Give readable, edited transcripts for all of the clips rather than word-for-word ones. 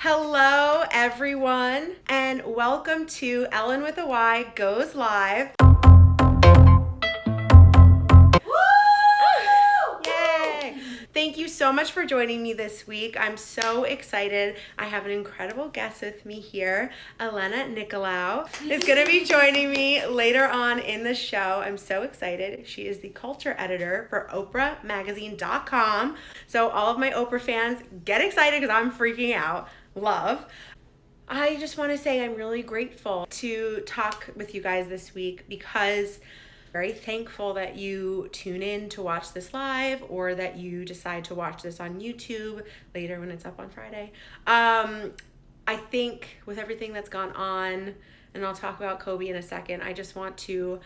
Hello, everyone, and welcome to Ellen with a Y Goes Live. Yay! Thank you so much for joining me this week. I'm so excited. I have an incredible guest with me here. Nicolaou is going to be joining me later on in the show. I'm so excited. She is the culture editor for OprahMagazine.com. So all of my Oprah fans, get excited because I'm freaking out. Love. I just want to say I'm really grateful to talk with you guys this week because I'm very thankful that you tune in to watch this live or that you decide to watch this on YouTube later when it's up on Friday. I think with everything that's gone on, and I'll talk about Kobe in a second, I just want to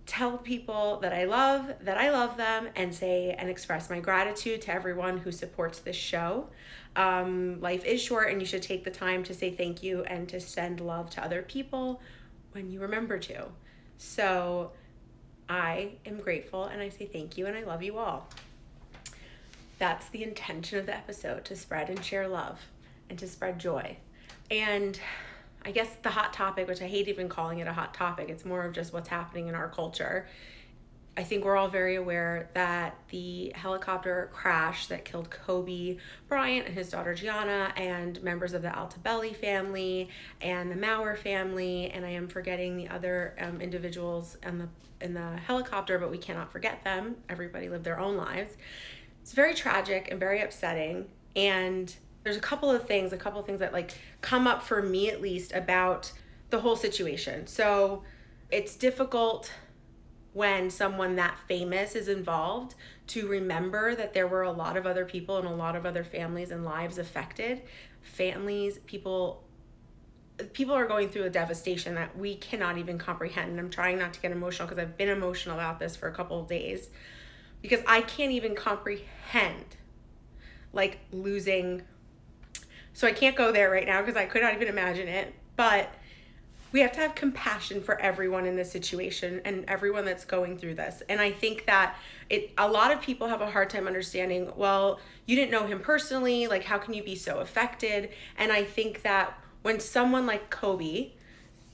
tell people that I love them, and say and express my gratitude to everyone who supports this show. Life is short and you should take the time to say thank you and to send love to other people when you remember to. So I am grateful and I say thank you and I love you all. That's the intention of the episode, to spread and share love and to spread joy. And I guess the hot topic, which I hate even calling it a hot topic, it's more of just what's happening in our culture. I think we're all very aware that the helicopter crash that killed Kobe Bryant and his daughter Gianna and members of the Altobelli family and the Maurer family, and I am forgetting the other individuals in the helicopter, but we cannot forget them. Everybody lived their own lives. It's very tragic and very upsetting, and there's a couple of things that like come up for me at least about the whole situation. So it's difficult when someone that famous is involved to remember that there were a lot of other people and a lot of other families and lives affected. People are going through a devastation that we cannot even comprehend. And I'm trying not to get emotional because I've been emotional about this for a couple of days because I can't even comprehend like losing. So I can't go there right now because I could not even imagine it, but we have to have compassion for everyone in this situation and everyone that's going through this. And I think that a lot of people have a hard time understanding, well, you didn't know him personally, like how can you be so affected? And I think that when someone like Kobe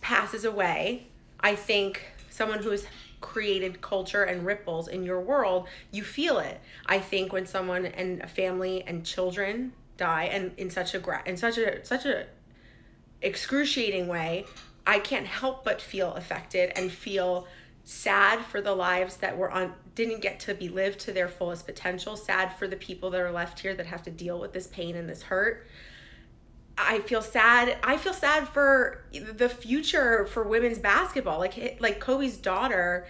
passes away, I think someone who has created culture and ripples in your world, you feel it. I think when someone and a family and children die and in such a excruciating way, I can't help but feel affected and feel sad for the lives that didn't get to be lived to their fullest potential, sad for the people that are left here that have to deal with this pain and this hurt. I feel sad for the future for women's basketball. Like Kobe's daughter,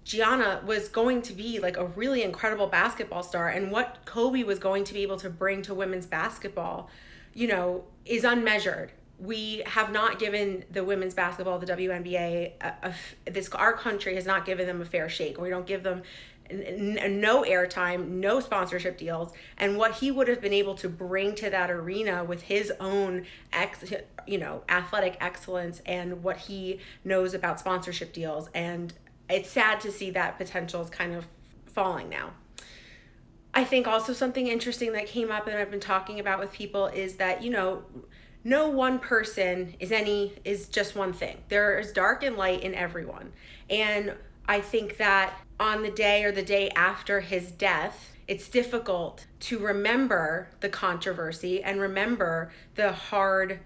Gianna, was going to be like a really incredible basketball star, and what Kobe was going to be able to bring to women's basketball, is unmeasured. We have not given the women's basketball, the WNBA, our country has not given them a fair shake. We don't give them no airtime, no sponsorship deals. And what he would have been able to bring to that arena with his own, athletic excellence and what he knows about sponsorship deals. And it's sad to see that potential is kind of falling now. I think also something interesting that came up and I've been talking about with people is that, no one person is just one thing. There is dark and light in everyone. And I think that on the day or the day after his death, it's difficult to remember the controversy and remember the hard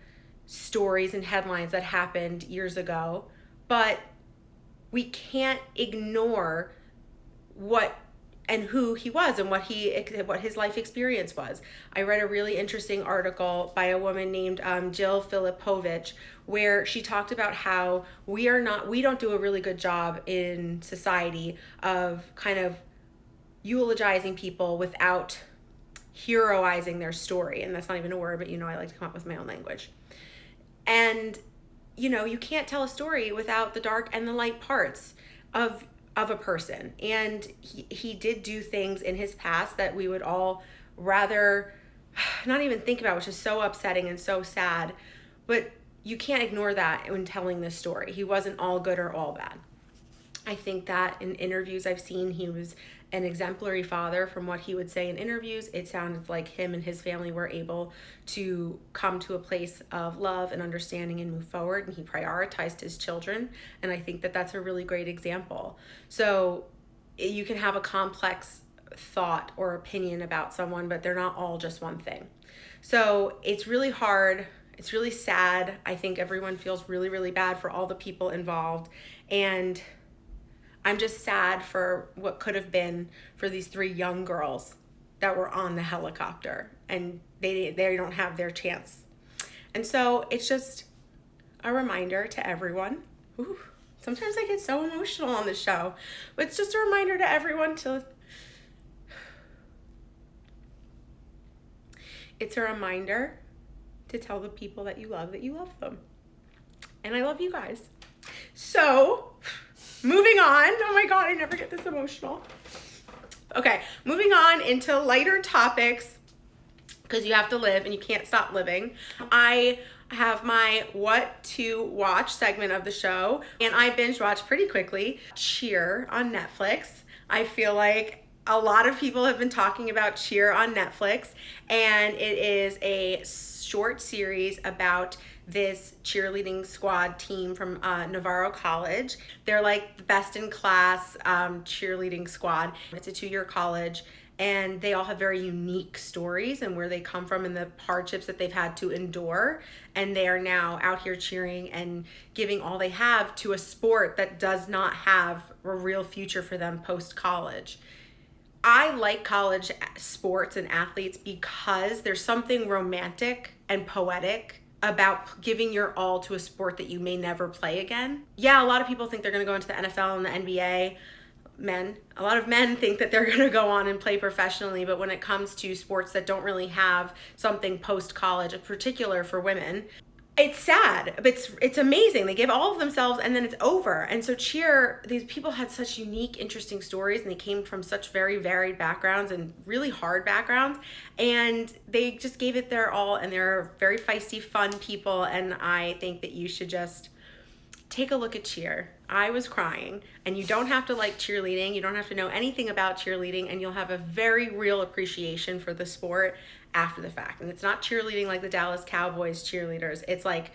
stories and headlines that happened years ago. But we can't ignore what and who he was and what his life experience was. I read a really interesting article by a woman named Jill Filipovich, where she talked about how we don't do a really good job in society of kind of eulogizing people without heroizing their story. And that's not even a word, but I like to come up with my own language. And you can't tell a story without the dark and the light parts of a person. And he did do things in his past that we would all rather not even think about, which is so upsetting and so sad. But you can't ignore that when telling this story. He wasn't all good or all bad. I think that in interviews I've seen, he was an exemplary father. From what he would say in interviews, it sounded like him and his family were able to come to a place of love and understanding and move forward, and he prioritized his children. And I think that that's a really great example. So you can have a complex thought or opinion about someone, but they're not all just one thing. So it's really hard. It's really sad. I think everyone feels really, really bad for all the people involved. And I'm just sad for what could have been for these 3 young girls that were on the helicopter, and they don't have their chance. And so it's just a reminder to everyone. Ooh, sometimes I get so emotional on this show, but it's just a reminder to everyone it's a reminder to tell the people that you love them. And I love you guys. So, moving on. Oh my God, I never get this emotional. Okay, moving on into lighter topics, because you have to live and you can't stop living. I have my what to watch segment of the show, and I binge watched pretty quickly Cheer on Netflix. I feel like a lot of people have been talking about Cheer on Netflix, and it is a short series about this cheerleading squad team from Navarro College. They're like the best in class cheerleading squad. It's a 2-year college, and they all have very unique stories and where they come from and the hardships that they've had to endure. And they are now out here cheering and giving all they have to a sport that does not have a real future for them post-college. I like college sports and athletes because there's something romantic and poetic about giving your all to a sport that you may never play again. Yeah, a lot of people think they're going to go into the NFL and the NBA. A lot of men think that they're going to go on and play professionally, but when it comes to sports that don't really have something post-college, in particular for women, it's sad, but it's amazing. They give all of themselves and then it's over. And so Cheer, these people had such unique, interesting stories, and they came from such very varied backgrounds and really hard backgrounds, and they just gave it their all, and they're very feisty, fun people, and I think that you should just take a look at Cheer. I was crying, and you don't have to like cheerleading. You don't have to know anything about cheerleading, and you'll have a very real appreciation for the sport after the fact. And it's not cheerleading like the Dallas Cowboys cheerleaders. It's like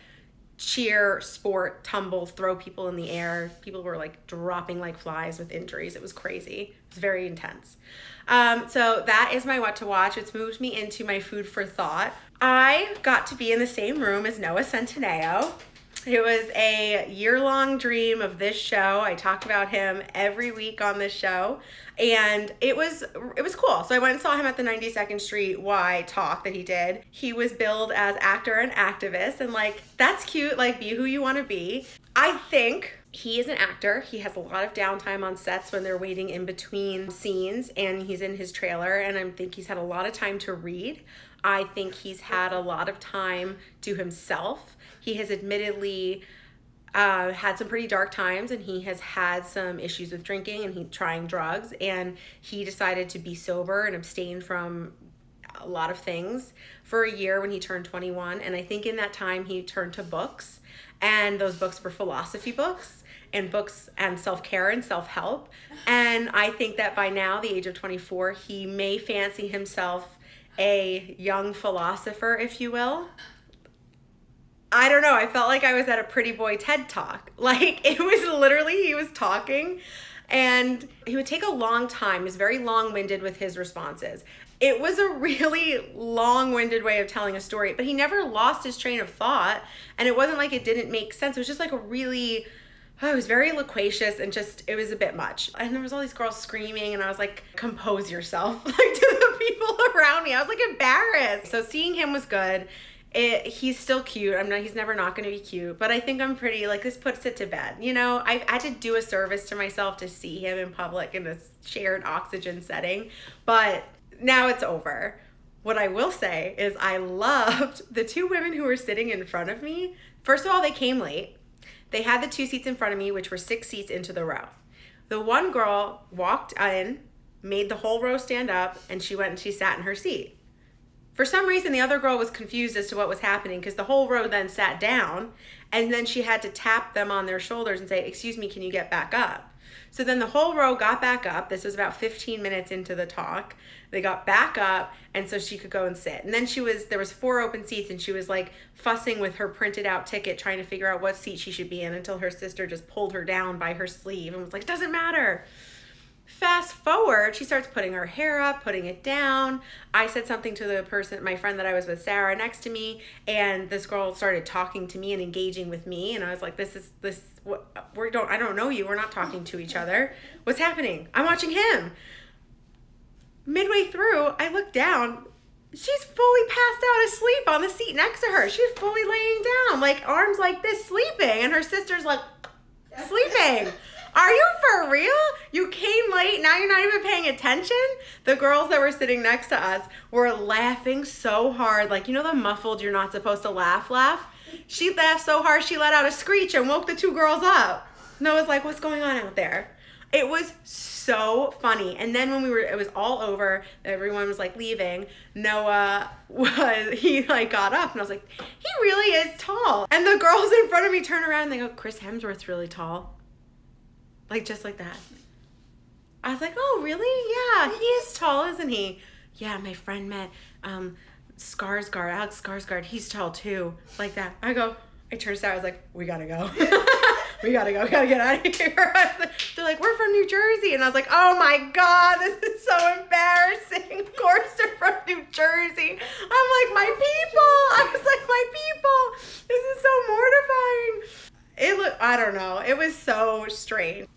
cheer, sport, tumble, throw people in the air. People were like dropping like flies with injuries. It was crazy. It was very intense. So that is my what to watch. It's moved me into my food for thought. I got to be in the same room as Noah Centineo. It was a year-long dream of this show. I talked about him every week on this show, and it was cool. So I went and saw him at the 92nd Street Y talk that he did. He was billed as actor and activist, and like, that's cute, like, be who you want to be. I think he is an actor. He has a lot of downtime on sets when they're waiting in between scenes, and he's in his trailer, and I think he's had a lot of time to read. I think he's had a lot of time to himself. He has admittedly had some pretty dark times, and he has had some issues with drinking and trying drugs, and he decided to be sober and abstain from a lot of things for a year when he turned 21. And I think in that time he turned to books, and those books were philosophy books and books and self-care and self-help. And I think that by now, the age of 24, he may fancy himself a young philosopher, if you will. I don't know. I felt like I was at a Pretty Boy TED Talk. Like, it was literally, he was talking, and he would take a long time. He was very long-winded with his responses. It was a really long-winded way of telling a story, but he never lost his train of thought, and it wasn't like it didn't make sense. It was just like a really, it was very loquacious, and just, it was a bit much. And there was all these girls screaming, and I was like, compose yourself, like, to the people around me. I was like embarrassed. So seeing him was good. He's still cute. He's never not going to be cute, but I think I'm pretty, like, this puts it to bed. You know, I had to do a service to myself to see him in public in a shared oxygen setting, but now it's over. What I will say is I loved the 2 women who were sitting in front of me. First of all, they came late. They had the 2 seats in front of me, which were 6 seats into the row. The one girl walked in, made the whole row stand up, and she went and she sat in her seat. For some reason, the other girl was confused as to what was happening, because the whole row then sat down, and then she had to tap them on their shoulders and say, "Excuse me, can you get back up?" So then the whole row got back up. This was about 15 minutes into the talk. They got back up, and so she could go and sit. And then there was 4 open seats, and she was like fussing with her printed out ticket, trying to figure out what seat she should be in, until her sister just pulled her down by her sleeve and was like, doesn't matter. Fast forward, she starts putting her hair up, putting it down. I said something to my friend that I was with, Sarah, next to me, and this girl started talking to me and engaging with me, and I was like, I don't know you. We're not talking to each other. What's happening? I'm watching him. Midway through, I look down. She's fully passed out asleep on the seat next to her. She's fully laying down, like arms like this, sleeping, and her sister's like sleeping. Are you for real? You came late, now you're not even paying attention? The girls that were sitting next to us were laughing so hard, like, you know the muffled you're not supposed to laugh? She laughed so hard she let out a screech and woke the 2 girls up. Noah's like, what's going on out there? It was so funny. And then when it was all over, everyone was like leaving, got up, and I was like, he really is tall. And the girls in front of me turn around and they go, Chris Hemsworth's really tall. Like, just like that. I was like, oh, really? Yeah, he is tall, isn't he? Yeah, my friend met Alex Skarsgård. He's tall, too. Like that. I turned to Sarah, I was like, we gotta go. We gotta go. We gotta get out of here. They're like, we're from New Jersey. And I was like, oh, my God, this is so embarrassing. Of course they're from New Jersey. I'm like, my people. I was like, my people. This is so mortifying. I don't know. It was so strange.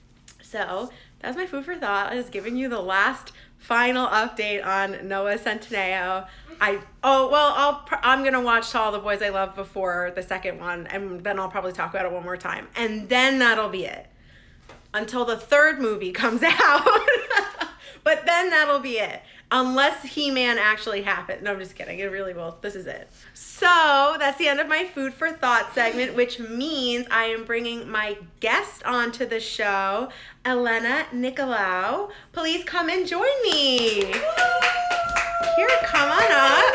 So that's my food for thought. I was giving you the last final update on Noah Centineo. I'm gonna watch To All the Boys I Love before the second one, and then I'll probably talk about it one more time, and then that'll be it until the 3rd movie comes out. But then that'll be it. Unless He-Man actually happened. No, I'm just kidding. It really will. This is it. So that's the end of my food for thought segment, which means I am bringing my guest onto the show, Elena Nicolaou. Please come and join me. Here, come on up.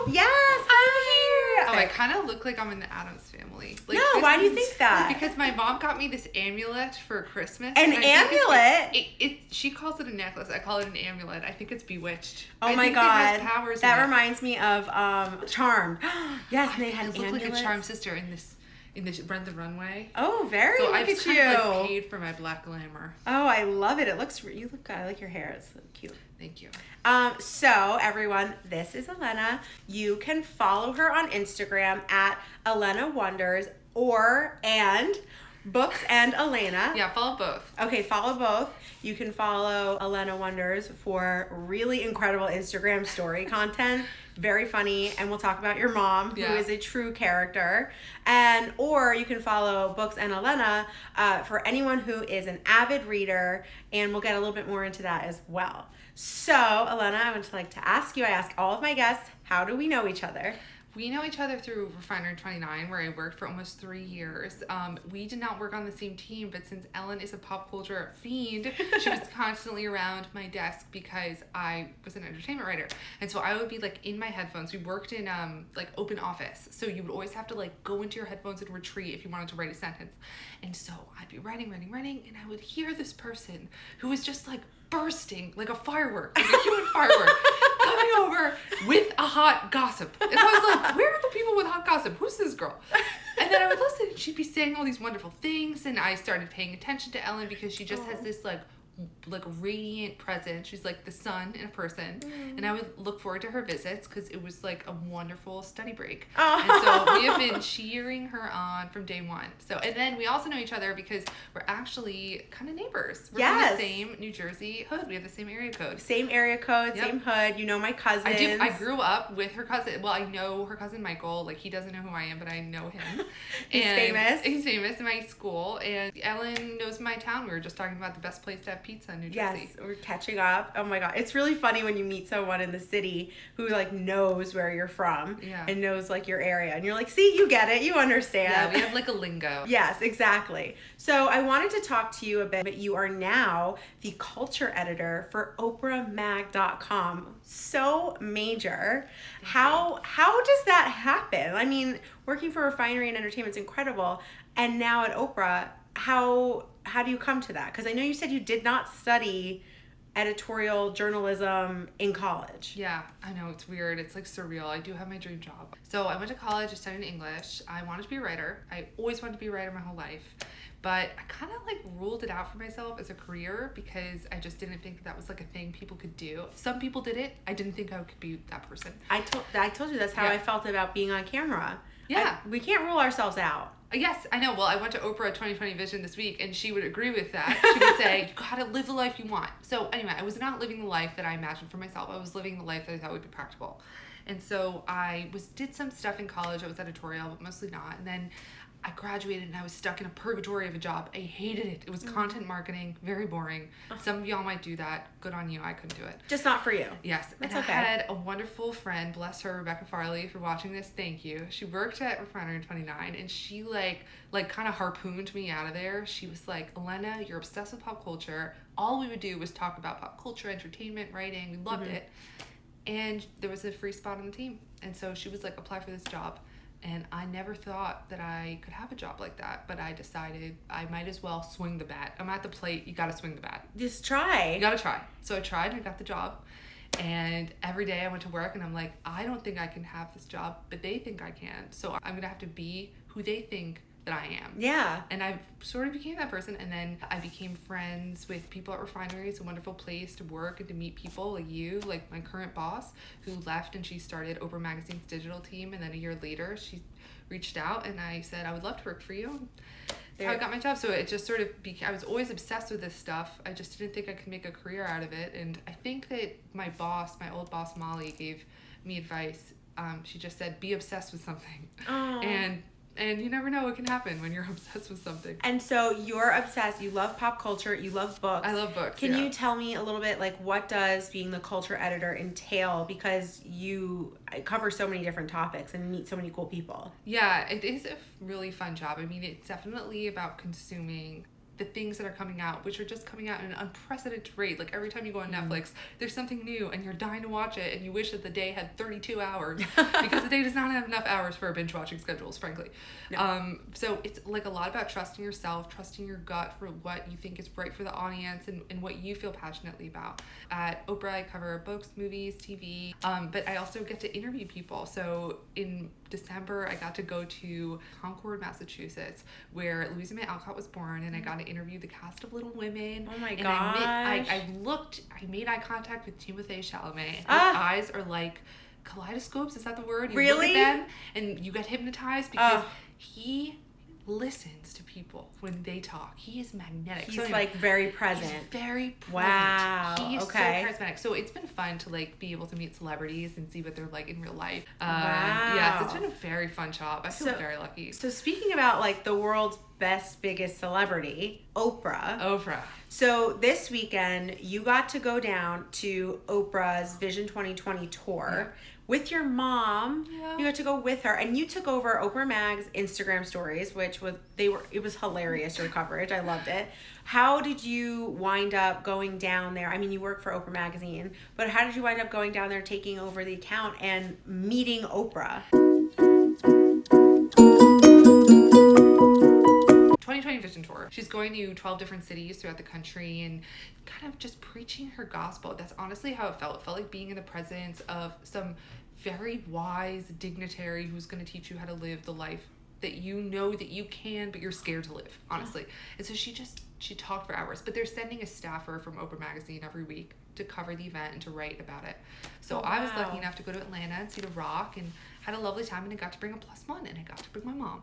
Yes, I'm here. Oh, I kind of look like I'm in the Addams Family. Like, no, why do you think that? Because my mom got me this amulet for Christmas. An amulet? She calls it a necklace. I call it an amulet. I think it's bewitched. Oh my God. That reminds me of Charmed. Yes, they had amulets. Look like a Charmed sister in this Run the Runway. Oh, very. So I've kind of like paid for my black glamour. Oh, I love it. You look good. I like your hair. It's cute. Thank you. So everyone, this is Elena. You can follow her on Instagram at Alina Wonders and Books and Elena. Yeah, follow both. Okay, follow both. You can follow Alina Wonders for really incredible Instagram story content. Very funny, and we'll talk about your mom, who is a true character. Or you can follow Books and Elena for anyone who is an avid reader, and we'll get a little bit more into that as well. So, Elena, I would like to ask you, I ask all of my guests, how do we know each other? We know each other through Refinery 29, where I worked for almost 3 years. We did not work on the same team, but since Ellyn is a pop culture fiend, she was constantly around my desk because I was an entertainment writer. And so I would be like in my headphones. We worked in like open office. So you would always have to like go into your headphones and retreat if you wanted to write a sentence. And so I'd be writing, and I would hear this person who was just like bursting like a firework, like a human firework, coming over with a hot gossip. And I was like, where are the people with hot gossip? Who's this girl? And then I would listen, and she'd be saying all these wonderful things, and I started paying attention to Ellyn because she just has this like radiant presence. She's like the sun in a person. And I would look forward to her visits because it was like a wonderful study break. And so we have been cheering her on from day one. So, and then we also know each other because we're actually kind of neighbors. We're from the same New Jersey hood. We have the same area code. Same hood. You know my cousins. I do. I grew up with her cousin. Well, I know her cousin Michael. Like, he doesn't know who I am, but I know him. He's famous. He's famous in my school. And Ellyn knows my town. We were just talking about the best place to have pizza in New Jersey. Yes, we're catching up. Oh my God. It's really funny when you meet someone in the city who like knows where you're from and knows like your area. And you're like, see, you get it. You understand. Yeah, we have like a lingo. Yes, exactly. So I wanted to talk to you a bit, but you are now the culture editor for OprahMag.com. So major. How does that happen? I mean, working for Refinery and Entertainment is incredible. And now at Oprah, how do you come to that? Because I know you said you did not study editorial journalism in college. Yeah, I know, it's weird. It's like surreal. I do have my dream job. So I went to college, I studied English. I wanted to be a writer. I always wanted to be a writer my whole life. But I kind of like ruled it out for myself as a career because I just didn't think that was like a thing people could do. Some people did it. I didn't think I could be that person. I told you that's how I felt about being on camera. Yeah. We can't rule ourselves out. Yes, I know. Well, I went to Oprah 2020 Vision this week, and she would agree with that. She would say, you gotta live the life you want. So anyway, I was not living the life that I imagined for myself. I was living the life that I thought would be practical. And so I did some stuff in college. I was editorial, but mostly not. And then I graduated and I was stuck in a purgatory of a job. I hated it. It was content marketing, very boring. Some of y'all might do that. Good on you. I couldn't do it. Just not for you. Yes. That's and okay. I had a wonderful friend, bless her, Rebecca Farley, if you're watching this, thank you. She worked at Refinery 29 and she like kind of harpooned me out of there. She was like, Elena, you're obsessed with pop culture. All we would do was talk about pop culture, entertainment, writing. We loved it. And there was a free spot on the team. And so she was like, apply for this job. And I never thought that I could have a job like that, but I decided I might as well swing the bat. I'm at the plate, you gotta swing the bat. Just try. You gotta try. So I tried and I got the job. And every day I went to work and I'm like, I don't think I can have this job, but they think I can. So I'm gonna have to be who they think that I am. Yeah. And I sort of became that person, and then I became friends with people at Refinery. It's a wonderful place to work and to meet people like you, like my current boss, who left and she started Oprah Magazine's digital team, and then a year later she reached out and I said, I would love to work for you. That's how I got my job. So it just sort of I was always obsessed with this stuff. I just didn't think I could make a career out of it. And I think that my old boss Molly, gave me advice. She just said, be obsessed with something. Aww. And you never know what can happen when you're obsessed with something. And so you're obsessed. You love pop culture. You love books. I love books. Can you tell me a little bit, like, what does being the culture editor entail? Because you cover so many different topics and meet so many cool people. Yeah, it is a really fun job. I mean, it's definitely about consuming the things that are coming out, which are just coming out at an unprecedented rate. Like every time you go on Netflix, there's something new and you're dying to watch it, and you wish that the day had 32 hours because the day does not have enough hours for binge watching schedules, frankly. No. So it's like a lot about trusting yourself, trusting your gut for what you think is right for the audience and what you feel passionately about. At Oprah, I cover books, movies, TV, but I also get to interview people. So in December, I got to go to Concord, Massachusetts, where Louisa May Alcott was born, and I got to interview the cast of Little Women. Oh my gosh. I made eye contact with Timothée Chalamet. His eyes are like kaleidoscopes, is that the word? You really? look at them and you get hypnotized because he listens to people when they talk. He is magnetic. He's like very present. He's very present. Wow. He is okay. so charismatic. So it's been fun to like be able to meet celebrities and see what they're like in real life. Wow. Yes, it's been a very fun job. I feel very lucky. So speaking about like the world's biggest celebrity, Oprah. So this weekend you got to go down to Oprah's Vision 2020 tour. With your mom. Yeah. You got to go with her, and you took over Oprah Mag's Instagram stories, which was it was hilarious, your coverage. I loved it. How did you wind up going down there? I mean, you work for Oprah Magazine, but how did you wind up going down there, taking over the account and meeting Oprah? 2020 Vision Tour. She's going to 12 different cities throughout the country and kind of just preaching her gospel. That's honestly how it felt. It felt like being in the presence of some very wise dignitary who's going to teach you how to live the life that you know that you can, but you're scared to live, honestly. And so she talked for hours, but they're sending a staffer from Oprah Magazine every week to cover the event and to write about it. So I was lucky enough to go to Atlanta and see The Rock and had a lovely time, and I got to bring a +1, and I got to bring my mom.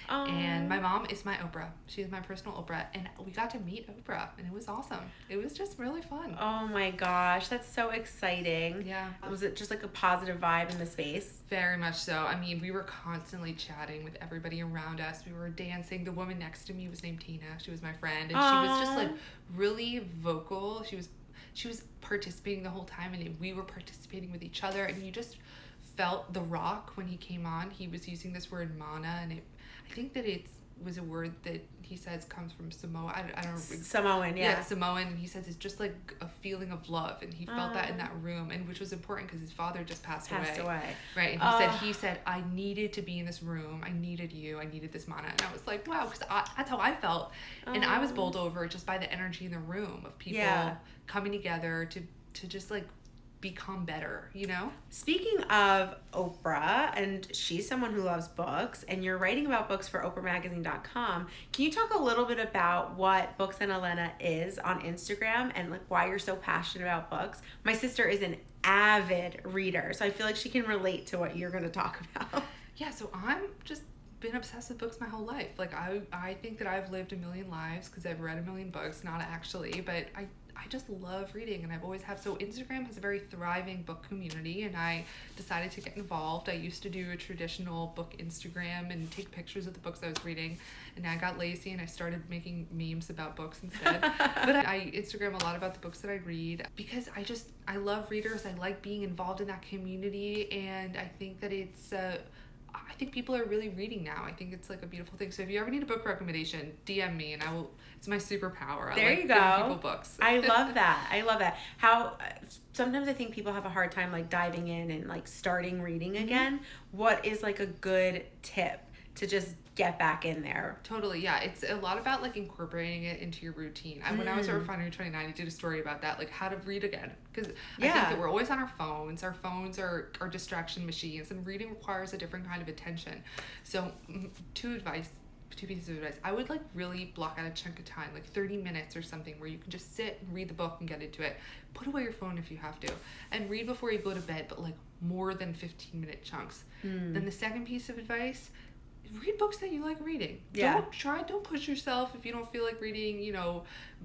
And my mom is my Oprah. She's my personal Oprah, and we got to meet Oprah, and it was awesome. It was just really fun. Oh my gosh, that's so exciting. Yeah. Was it just like a positive vibe in the space? Very much so. I mean, we were constantly chatting with everybody around us. We were dancing. The woman next to me was named Tina. She was my friend, and she was just like really vocal. She was participating the whole time, and we were participating with each other, and you just felt The Rock when he came on. He was using this word mana, and I think that it's was a word that he says comes from Samoa. I don't Samoan, yeah. Yeah, Samoan. And he says it's just like a feeling of love, and he felt that in that room, and which was important because his father just passed away. Right, and he said I needed to be in this room. I needed you. I needed this mana, and I was like, wow, because that's how I felt, and I was bowled over just by the energy in the room of people coming together to just like become better, you know? Speaking of Oprah, and she's someone who loves books, and you're writing about books for oprahmagazine.com, can you talk a little bit about what Books and Elena is on Instagram and like why you're so passionate about books? My sister is an avid reader, so I feel like she can relate to what you're going to talk about. Yeah, so I'm just been obsessed with books my whole life. Like I think that I've lived a million lives because I've read a million books, not actually, but I just love reading, and I've always have. So Instagram has a very thriving book community, and I decided to get involved. I used to do a traditional book Instagram and take pictures of the books I was reading, and I got lazy and I started making memes about books instead. But I Instagram a lot about the books that I read because I love readers. I like being involved in that community, and I think that I think people are really reading now. I think it's like a beautiful thing. So if you ever need a book recommendation, DM me and I will. It's my superpower. There you go. Giving people books. I love that. I love that. How sometimes I think people have a hard time like diving in and like starting reading again. What is like a good tip to just get back in there? Totally, yeah. It's a lot about like incorporating it into your routine. When I was at Refinery 29, I did a story about that, like how to read again. Because I think that we're always on our phones. Our phones are distraction machines, and reading requires a different kind of attention. So two pieces of advice. I would like really block out a chunk of time, like 30 minutes or something, where you can just sit and read the book and get into it. Put away your phone if you have to, and read before you go to bed, but like more than 15-minute chunks. Then the second piece of advice, read books that you like reading. Yeah. Don't push yourself if you don't feel like reading,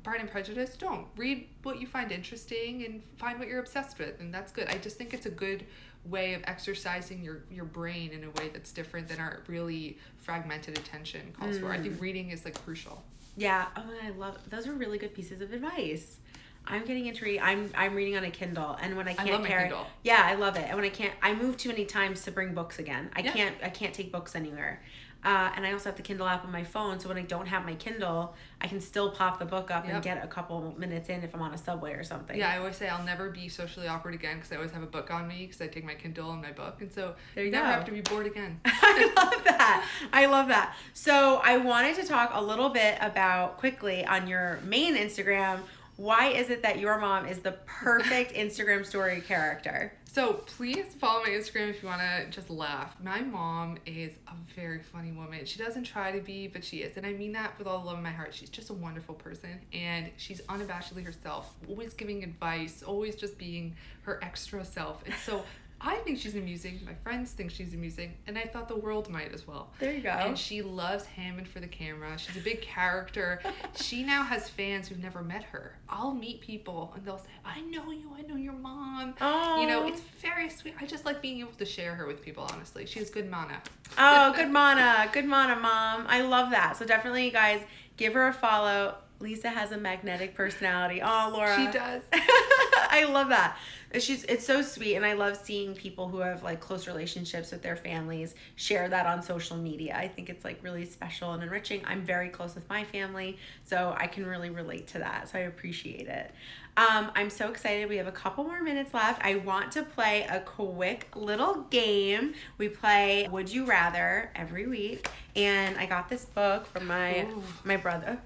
Pride and Prejudice. Don't. Read what you find interesting and find what you're obsessed with, and that's good. I just think it's a good way of exercising your brain in a way that's different than our really fragmented attention calls for. I think reading is like crucial. Yeah. Oh, I love those are really good pieces of advice. I'm getting into reading. I'm reading on a Kindle, and when I can't love my Kindle. Yeah, I love it. And when I move too many times to bring books again. I can't take books anywhere. And I also have the Kindle app on my phone, so when I don't have my Kindle, I can still pop the book up and get a couple minutes in if I'm on a subway or something. Yeah, I always say I'll never be socially awkward again because I always have a book on me because I take my Kindle and my book, and so there you never go. have to be bored again. I love that. So I wanted to talk a little bit about quickly on your main Instagram. Why is it that your mom is the perfect Instagram story character? So please follow my Instagram if you want to just laugh. My mom is a very funny woman. She doesn't try to be, but she is. And I mean that with all the love in my heart. She's just a wonderful person, and she's unabashedly herself, always giving advice, always just being her extra self. And so I think she's amusing. My friends think she's amusing, and I thought the world might as well. There you go. And she loves Hammond for the camera. She's a big character. She now has fans who've never met her. I'll meet people, and they'll say, I know you. I know your mom. Oh. It's very sweet. I just like being able to share her with people, honestly. She has good mana. Oh, good mana. Good mana, Mom. I love that. So definitely, guys, give her a follow. Lisa has a magnetic personality. Oh, Laura. She does. I love that. It's so sweet, and I love seeing people who have like close relationships with their families share that on social media. I think it's like really special and enriching. I'm very close with my family, so I can really relate to that. So I appreciate it. I'm so excited. We have a couple more minutes left. I want to play a quick little game. We play Would You Rather every week, and I got this book from my brother.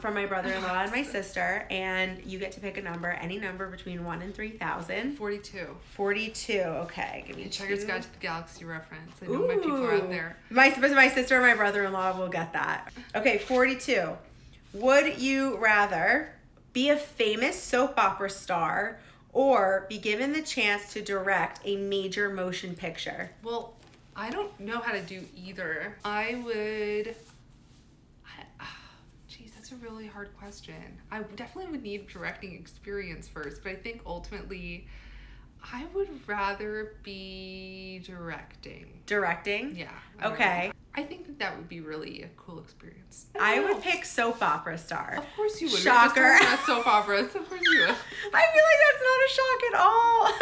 From my brother-in-law and my sister, and you get to pick a number, any number between 1 and 3,000. 42. 42. Okay, give me Checker's Guide to the Galaxy reference. I know my people are out there. My sister and my brother-in-law will get that. Okay, 42. Would you rather be a famous soap opera star or be given the chance to direct a major motion picture? Well, I don't know how to do either. That's a really hard question. I definitely would need directing experience first, but I think ultimately I would rather be directing. Directing? Yeah. Okay. I think that would be really a cool experience. I would pick soap opera star. Of course you would. Shocker. Not soap operas. Of course you would. I feel like that's not a shock at all.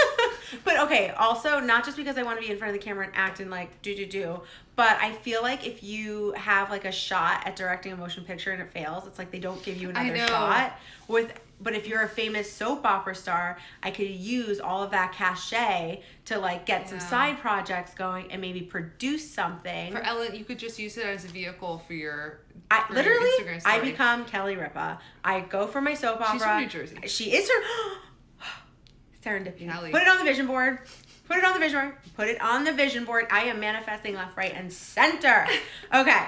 But okay, also, not just because I want to be in front of the camera and act and like do, but I feel like if you have like a shot at directing a motion picture and it fails, it's like they don't give you another shot. But if you're a famous soap opera star, I could use all of that cachet to like get some side projects going and maybe produce something. For Ellyn, you could just use it as a vehicle for your literally, your Instagram story. I become Kelly Ripa. I go for my soap opera. She's from New Jersey. She is serendipity. Kelly. Put it on the vision board. Put it on the vision board. Put it on the vision board. I am manifesting left, right, and center. Okay.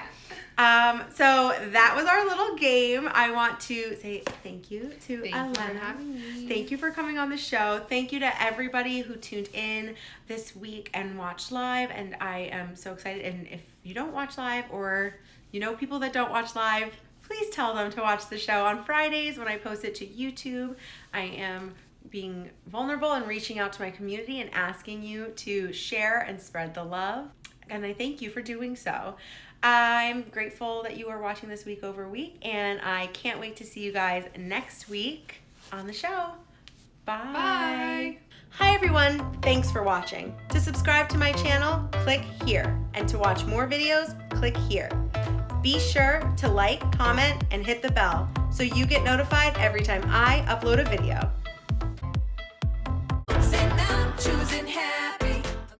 So that was our little game. I want to say thank you to Elena. Thank you for having me. Thank you for coming on the show. Thank you to everybody who tuned in this week and watched live. And I am so excited. And if you don't watch live, or you know people that don't watch live, please tell them to watch the show on Fridays when I post it to YouTube. I am being vulnerable and reaching out to my community and asking you to share and spread the love. And I thank you for doing so. I'm grateful that you are watching this week over week, and I can't wait to see you guys next week on the show. Bye. Bye. Hi everyone, thanks for watching. To subscribe to my channel, click here. And to watch more videos, click here. Be sure to like, comment, and hit the bell so you get notified every time I upload a video. Sit down, choosing